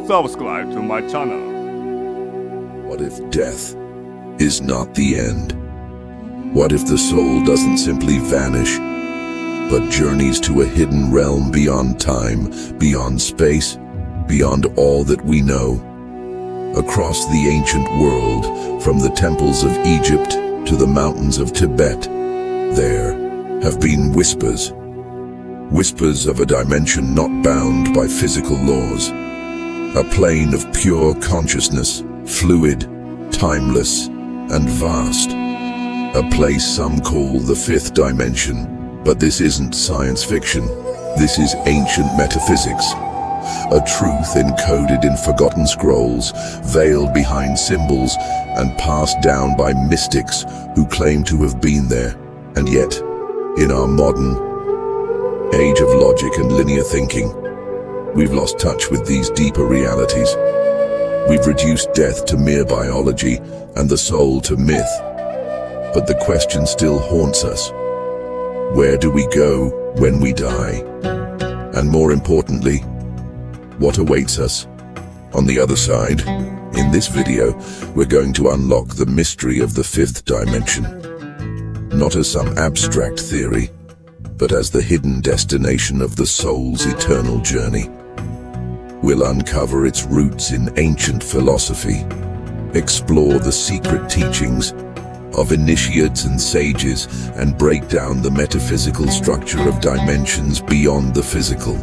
subscribe to my channel. What if death is not the end? What if the soul doesn't simply vanish, but journeys to a hidden realm beyond time, beyond space, beyond all that we know? Across the ancient world, from the temples of Egypt to the mountains of Tibet, there have been whispers of a dimension not bound by physical laws, a plane of pure consciousness, fluid, timeless, and vast. A place some call the fifth dimension, but this isn't science fiction. This is ancient metaphysics. A truth encoded in forgotten scrolls, veiled behind symbols, and passed down by mystics who claim to have been there. And yet, in our modern age of logic and linear thinking, we've lost touch with these deeper realities. We've reduced death to mere biology and the soul to myth. But the question still haunts us. Where do we go when we die? And more importantly, what awaits us on the other side? In this video, we're going to unlock the mystery of the fifth dimension. Not as some abstract theory, but as the hidden destination of the soul's eternal journey. We'll uncover its roots in ancient philosophy, explore the secret teachings of initiates and sages, and break down the metaphysical structure of dimensions beyond the physical.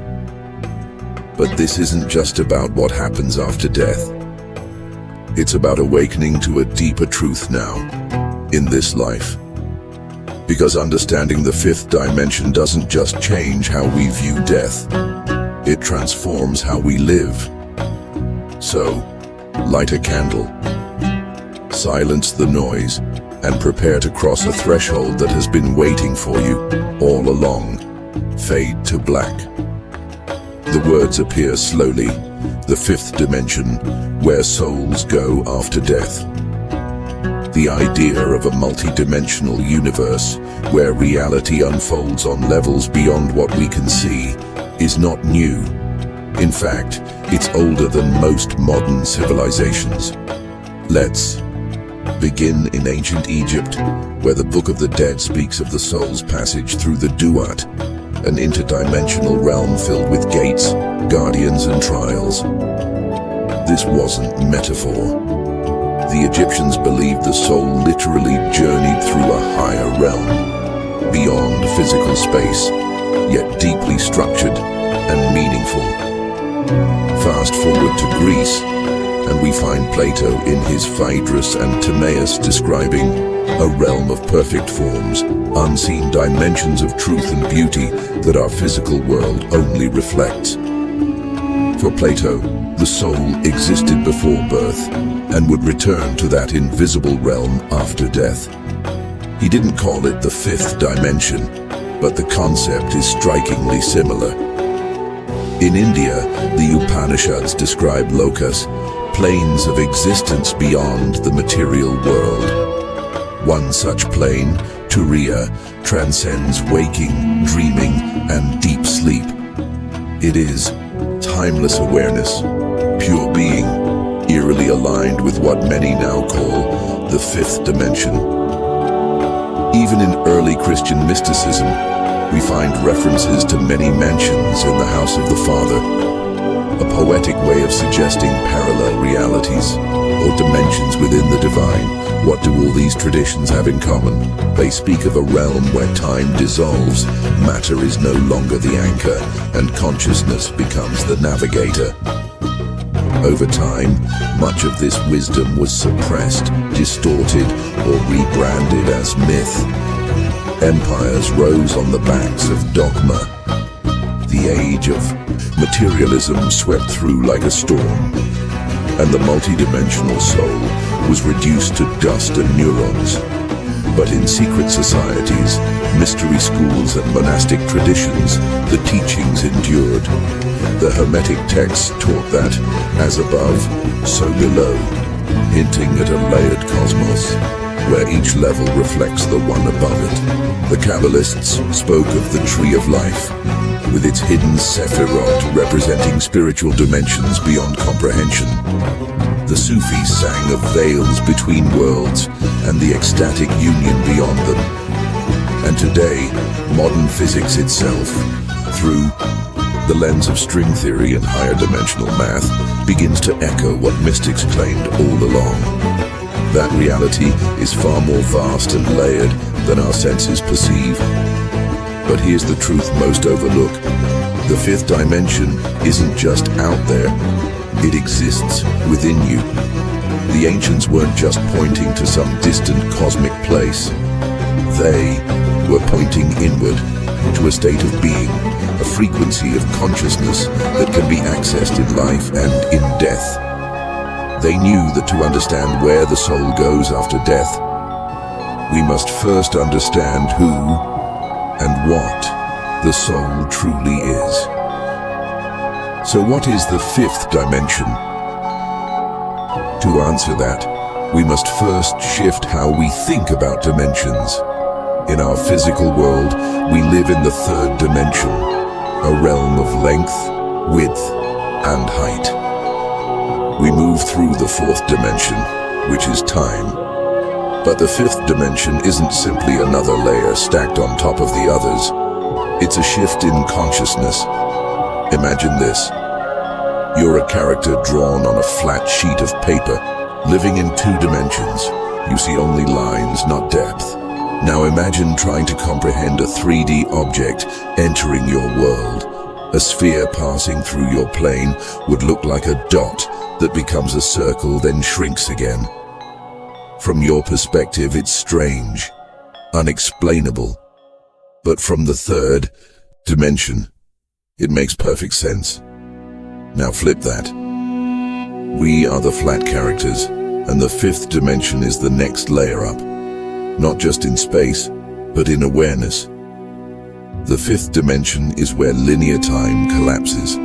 But this isn't just about what happens after death. It's about awakening to a deeper truth now, in this life. Because understanding the fifth dimension doesn't just change how we view death, it transforms how we live. So, light a candle, silence the noise, and prepare to cross a threshold that has been waiting for you all along. Fade to black. The words appear slowly, the fifth dimension, where souls go after death. The idea of a multi-dimensional universe, where reality unfolds on levels beyond what we can see, is not new. In fact, it's older than most modern civilizations. Let's begin in ancient Egypt, where the Book of the Dead speaks of the soul's passage through the Duat, an interdimensional realm filled with gates, guardians, and trials. This wasn't metaphor. The Egyptians believed the soul literally journeyed through a higher realm, beyond physical space, yet deeply structured and meaningful. Fast forward to Greece, and we find Plato in his Phaedrus and Timaeus describing a realm of perfect forms, unseen dimensions of truth and beauty that our physical world only reflects. For Plato, the soul existed before birth and would return to that invisible realm after death. He didn't call it the fifth dimension, but the concept is strikingly similar. In India, the Upanishads describe lokas, planes of existence beyond the material world. One such plane, Turiya, transcends waking, dreaming, and deep sleep. It is timeless awareness, pure being, eerily aligned with what many now call the fifth dimension. Even in early Christian mysticism, we find references to many mansions in the house of the Father, a poetic way of suggesting parallel realities or dimensions within the divine. What do all these traditions have in common? They speak of a realm where time dissolves, matter is no longer the anchor, and consciousness becomes the navigator. Over time, much of this wisdom was suppressed, distorted, or rebranded as myth. Empires rose on the backs of dogma. The age of materialism swept through like a storm, and the multidimensional soul was reduced to dust and neurons. But in secret societies, mystery schools and monastic traditions, the teachings endured. The Hermetic texts taught that, as above, so below, hinting at a layered cosmos. where each level reflects the one above it. The Kabbalists spoke of the Tree of Life, with its hidden sephirot representing spiritual dimensions beyond comprehension. The Sufis sang of veils between worlds and the ecstatic union beyond them. And today, modern physics itself, through the lens of string theory and higher dimensional math, begins to echo what mystics claimed all along. That reality is far more vast and layered than our senses perceive. But here's the truth most overlook. The fifth dimension isn't just out there, it exists within you. The ancients weren't just pointing to some distant cosmic place. They were pointing inward to a state of being, a frequency of consciousness that can be accessed in life and in death. They knew that to understand where the soul goes after death, we must first understand who and what the soul truly is. So what is the fifth dimension? To answer that, we must first shift how we think about dimensions. In our physical world, we live in the third dimension, a realm of length, width, and height. We move through the fourth dimension, which is time. But the fifth dimension isn't simply another layer stacked on top of the others. It's a shift in consciousness. Imagine this. You're a character drawn on a flat sheet of paper, living in two dimensions. You see only lines, not depth. Now imagine trying to comprehend a 3D object entering your world. A sphere passing through your plane would look like a dot that becomes a circle, then shrinks again. From your perspective, it's strange, unexplainable. But from the third dimension, it makes perfect sense. Now flip that. We are the flat characters, and the fifth dimension is the next layer up. Not just in space, but in awareness. The fifth dimension is where linear time collapses,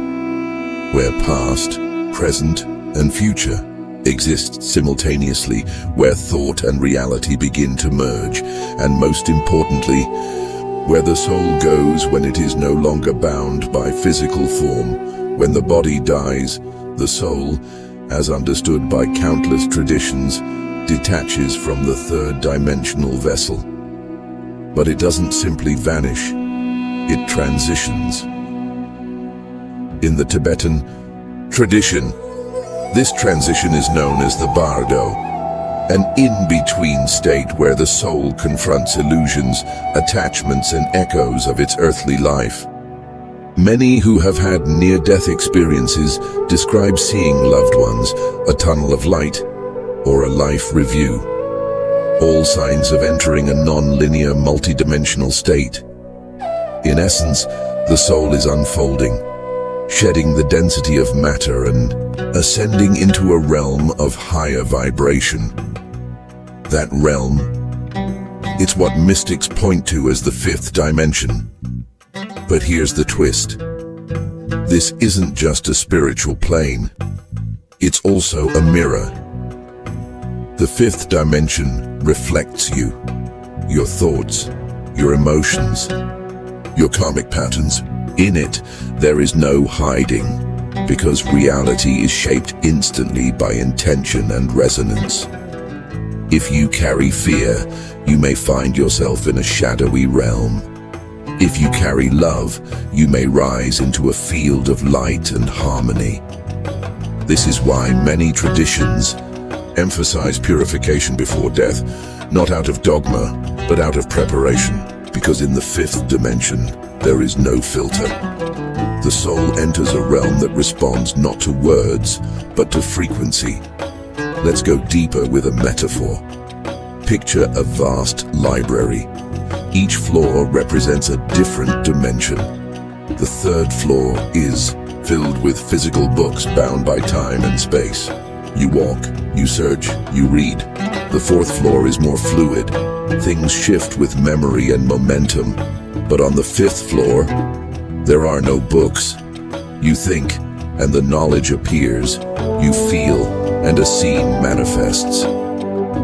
where past, present, and future exist simultaneously, where thought and reality begin to merge, and most importantly, where the soul goes when it is no longer bound by physical form. When the body dies, the soul, as understood by countless traditions, detaches from the third dimensional vessel. But it doesn't simply vanish, it transitions. In the Tibetan tradition, this transition is known as the bardo, an in-between state where the soul confronts illusions, attachments, and echoes of its earthly life. Many who have had near-death experiences describe seeing loved ones, a tunnel of light, or a life review. All signs of entering a non-linear, multidimensional state. In essence, the soul is unfolding, shedding the density of matter and ascending into a realm of higher vibration. That realm, it's what mystics point to as the fifth dimension. But here's the twist. This isn't just a spiritual plane. It's also a mirror. The fifth dimension reflects you, your thoughts, your emotions, your karmic patterns. In it, there is no hiding, because reality is shaped instantly by intention and resonance. If you carry fear, you may find yourself in a shadowy realm. If you carry love, you may rise into a field of light and harmony. This is why many traditions emphasize purification before death, not out of dogma, but out of preparation, because in the fifth dimension, there is no filter. The soul enters a realm that responds not to words, but to frequency. Let's go deeper with a metaphor. Picture a vast library. Each floor represents a different dimension. The third floor is filled with physical books bound by time and space. You walk, you search, you read. The fourth floor is more fluid. Things shift with memory and momentum. But on the fifth floor, there are no books. You think, and the knowledge appears. You feel, and a scene manifests.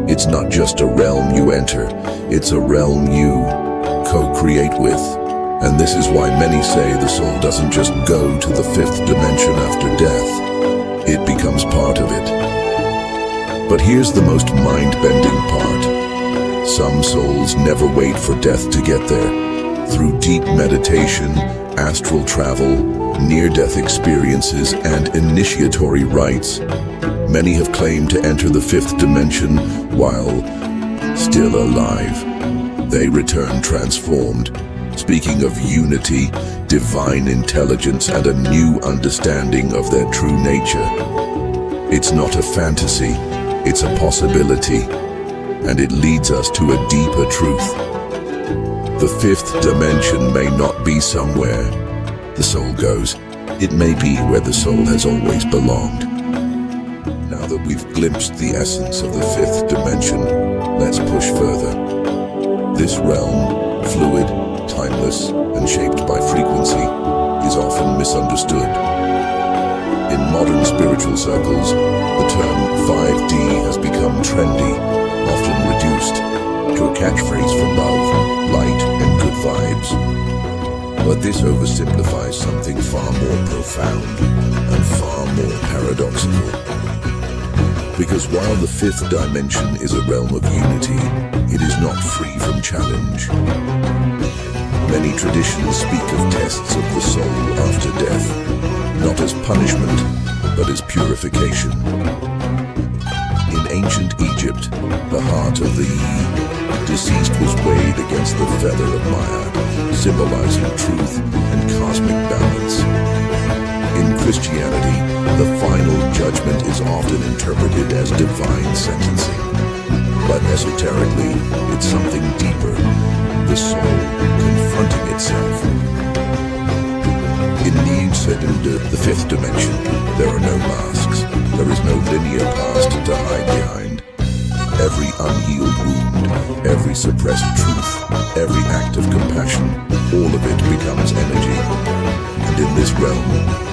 It's not just a realm you enter, it's a realm you co-create with. And this is why many say the soul doesn't just go to the fifth dimension after death, it becomes part of it. But here's the most mind-bending part. Some souls never wait for death to get there. Through deep meditation, astral travel, near-death experiences, and initiatory rites, many have claimed to enter the fifth dimension while still alive. They return transformed, speaking of unity, divine intelligence, and a new understanding of their true nature. It's not a fantasy, it's a possibility, and it leads us to a deeper truth. The fifth dimension may not be somewhere the soul goes. It may be where the soul has always belonged. Now that we've glimpsed the essence of the fifth dimension, let's push further. This realm, fluid, timeless, and shaped by frequency, is often misunderstood. In modern spiritual circles, the term 5D has become trendy, often reduced to a catchphrase for love, light, and good vibes. But this oversimplifies something far more profound and far more paradoxical. Because while the fifth dimension is a realm of unity, it is not free from challenge. Many traditions speak of tests of the soul after death, not as punishment, but as purification. In ancient Egypt, the heart of the deceased was weighed against the feather of Maya, symbolizing truth and cosmic balance. In Christianity, the final judgment is often interpreted as divine sentencing. But esoterically, it's something deeper, the soul confronting itself. In the fifth dimension, there are no masks. There is no linear past to hide behind. Every unhealed wound, every suppressed truth, every act of compassion, all of it becomes energy. And in this realm,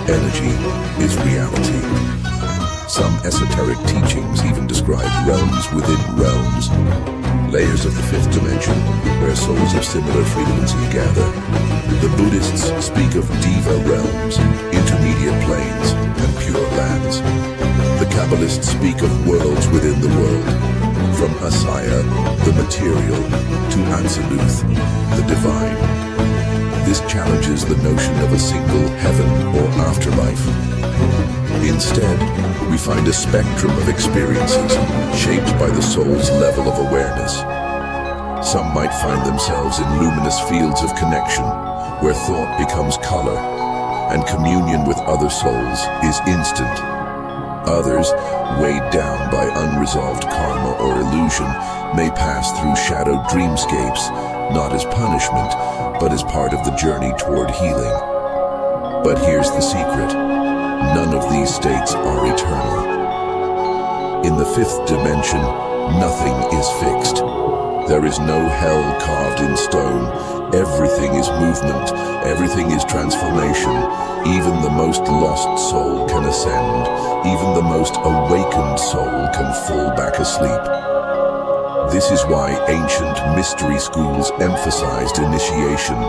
energy is reality. Some esoteric teachings even describe realms within realms, layers of the fifth dimension, where souls of similar frequency gather. The Buddhists speak of diva realms, intermediate planes, and pure lands. The Kabbalists speak of worlds within the world, from Asaya, the material, to Ansaluth, the divine. This challenges the notion of a single heaven or afterlife. Instead, we find a spectrum of experiences shaped by the soul's level of awareness. Some might find themselves in luminous fields of connection, where thought becomes color, and communion with other souls is instant. Others, weighed down by unresolved karma or illusion, may pass through shadowed dreamscapes, not as punishment, but as part of the journey toward healing. But here's the secret. None of these states are eternal. In the fifth dimension, nothing is fixed. There is no hell carved in stone. Everything is movement. Everything is transformation. Even the most lost soul can ascend. Even the most awakened soul can fall back asleep. This is why ancient mystery schools emphasized initiation,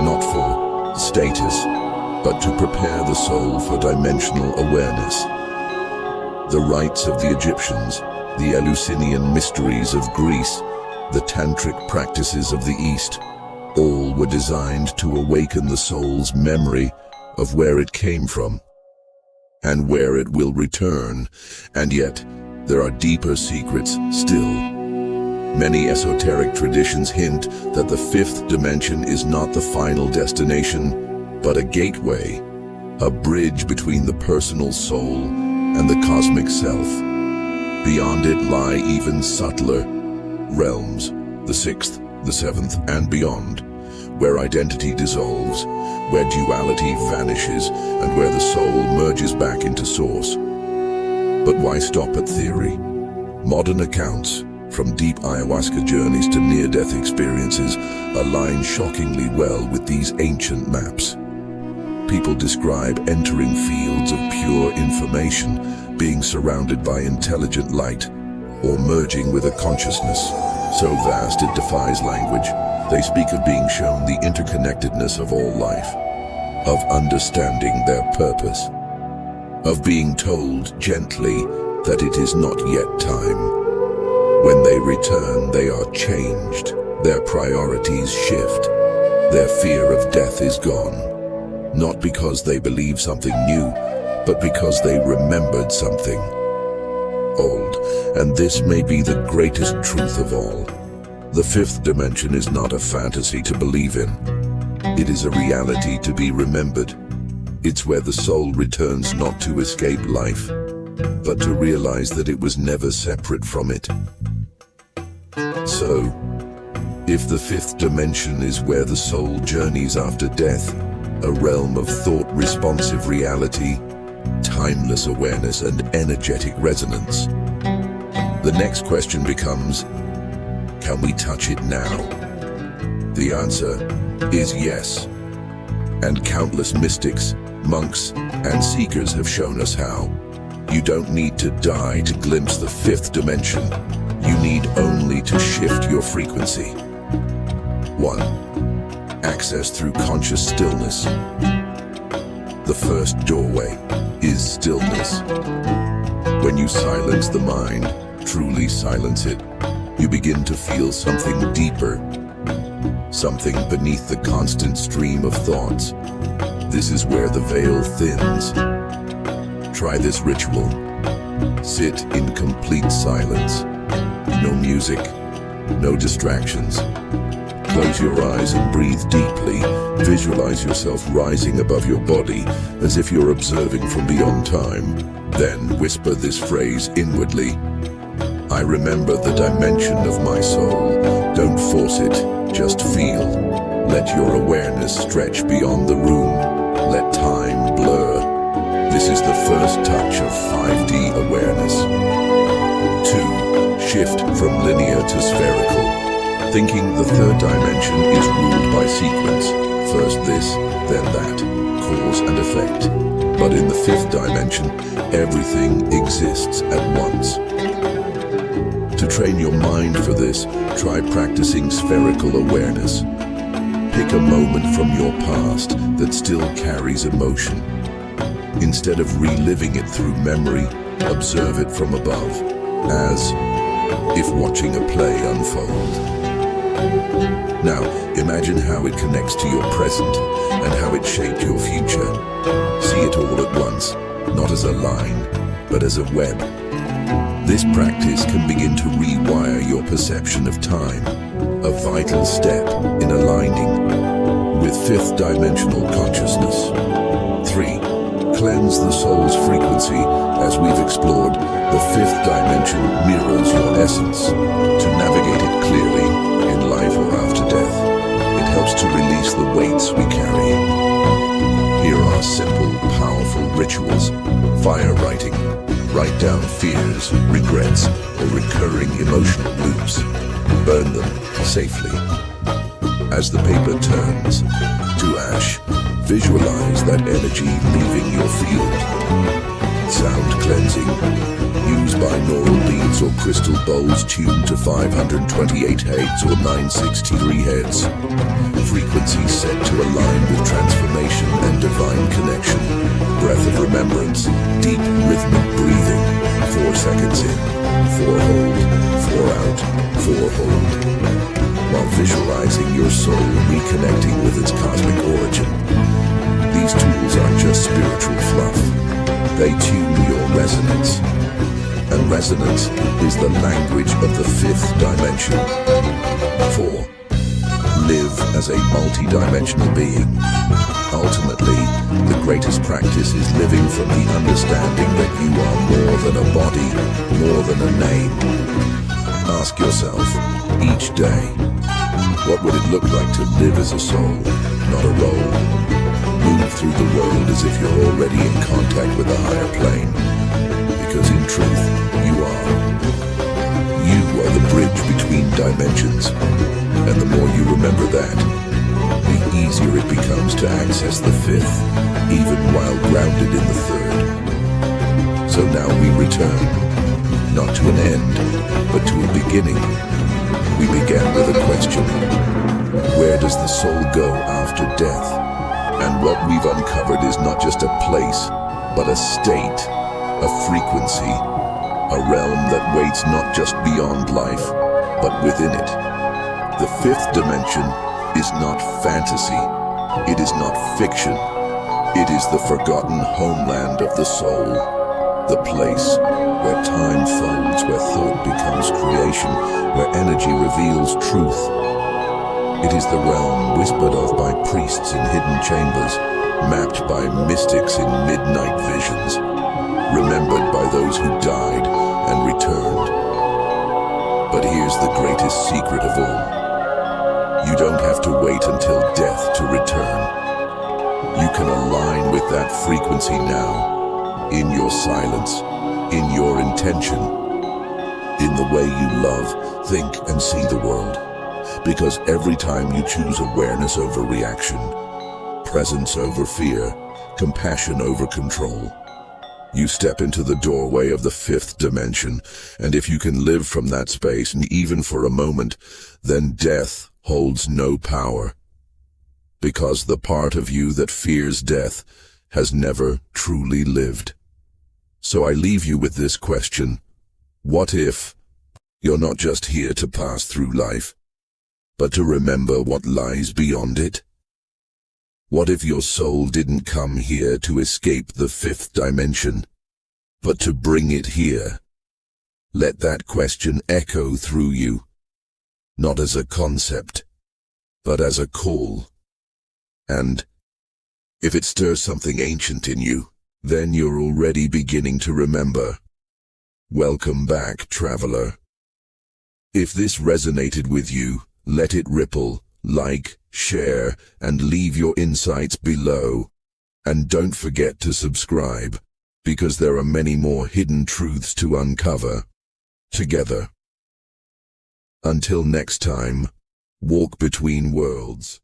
not for status, but to prepare the soul for dimensional awareness. The rites of the Egyptians, the Eleusinian mysteries of Greece, the tantric practices of the East, all were designed to awaken the soul's memory of where it came from and where it will return. And yet, there are deeper secrets still. Many esoteric traditions hint that the fifth dimension is not the final destination, but a gateway, a bridge between the personal soul and the cosmic self. Beyond it lie even subtler realms, the sixth, the seventh, and beyond, where identity dissolves, where duality vanishes, and where the soul merges back into source. But why stop at theory? Modern accounts, from deep ayahuasca journeys to near-death experiences, align shockingly well with these ancient maps. People describe entering fields of pure information, being surrounded by intelligent light, or merging with a consciousness so vast it defies language. They speak of being shown the interconnectedness of all life, of understanding their purpose, of being told gently that it is not yet time. When they return, they are changed. Their priorities shift. Their fear of death is gone. Not because they believe something new, but because they remembered something old. And this may be the greatest truth of all. The fifth dimension is not a fantasy to believe in. It is a reality to be remembered. It's where the soul returns not to escape life, but to realize that it was never separate from it. So, if the fifth dimension is where the soul journeys after death, a realm of thought-responsive reality, timeless awareness, and energetic resonance, the next question becomes, can we touch it now? The answer is yes. And countless mystics, monks, and seekers have shown us how. You don't need to die to glimpse the fifth dimension. You need only to shift your frequency. 1. Access through conscious stillness. The first doorway is stillness. When you silence the mind, truly silence it, you begin to feel something deeper, something beneath the constant stream of thoughts. This is where the veil thins. Try this ritual. Sit in complete silence. No music, no distractions. Close your eyes and breathe deeply. Visualize yourself rising above your body as if you're observing from beyond time. Then whisper this phrase inwardly. I remember the dimension of my soul. Don't force it, just feel. Let your awareness stretch beyond the room. Let time blur. This is the first touch of 5D awareness. 2. Shift from linear to spherical. Thinking the third dimension is ruled by sequence. First this, then that. Cause and effect. But in the fifth dimension, everything exists at once. To train your mind for this, try practicing spherical awareness. Pick a moment from your past that still carries emotion. Instead of reliving it through memory, observe it from above, as if watching a play unfold. Now, imagine how it connects to your present and how it shaped your future. See it all at once, not as a line, but as a web. This practice can begin to rewire your perception of time, a vital step in aligning with fifth dimensional consciousness. 3. Cleanse the soul's frequency. As we've explored, the fifth dimension mirrors your essence. To navigate it clearly, in life or after death, it helps to release the weights we carry. Here are simple, powerful rituals. Fire writing. Write down fears, regrets, or recurring emotional loops. Burn them safely. As the paper turns to ash, visualize that energy leaving your field. Sound cleansing. Use binaural beads or crystal bowls tuned to 528 Hz or 963 Hz. Frequencies set to align with transformation and divine connection. Breath of remembrance. Deep rhythmic breathing. 4 seconds in, 4 hold, 4 out, 4 hold. While visualizing your soul reconnecting with its cosmic origin. These tools aren't just spiritual fluff. They tune your resonance. And resonance is the language of the fifth dimension. 4. Live as a multi-dimensional being. Ultimately, the greatest practice is living from the understanding that you are more than a body, more than a name. Ask yourself, each day, what would it look like to live as a soul, not a role? Move through the world as if you're already in contact with a higher plane. Because in truth, you are. You are the bridge between dimensions. And the more you remember that, the easier it becomes to access the fifth, even while grounded in the third. So now we return. not to an end, but to a beginning. We began with a question. Where does the soul go after death? And what we've uncovered is not just a place, but a state, a frequency, a realm that waits not just beyond life, but within it. The fifth dimension is not fantasy. It is not fiction. It is the forgotten homeland of the soul, the place where time folds, where thought becomes creation, where energy reveals truth. It is the realm whispered of by priests in hidden chambers, mapped by mystics in midnight visions, remembered by those who died and returned. But here's the greatest secret of all. You don't have to wait until death to return. You can align with that frequency now, in your silence, in your intention, in the way you love, think, and see the world. Because every time you choose awareness over reaction, presence over fear, compassion over control, you step into the doorway of the fifth dimension. And if you can live from that space, and even for a moment, then death holds no power. Because the part of you that fears death has never truly lived. So I leave you with this question. What if you're not just here to pass through life, but to remember what lies beyond it? What if your soul didn't come here to escape the fifth dimension, but to bring it here? Let that question echo through you, not as a concept, but as a call. And if it stirs something ancient in you, then you're already beginning to remember. Welcome back, traveler. If this resonated with you, let it ripple, like, share, and leave your insights below. And don't forget to subscribe, because there are many more hidden truths to uncover together. Until next time, walk between worlds.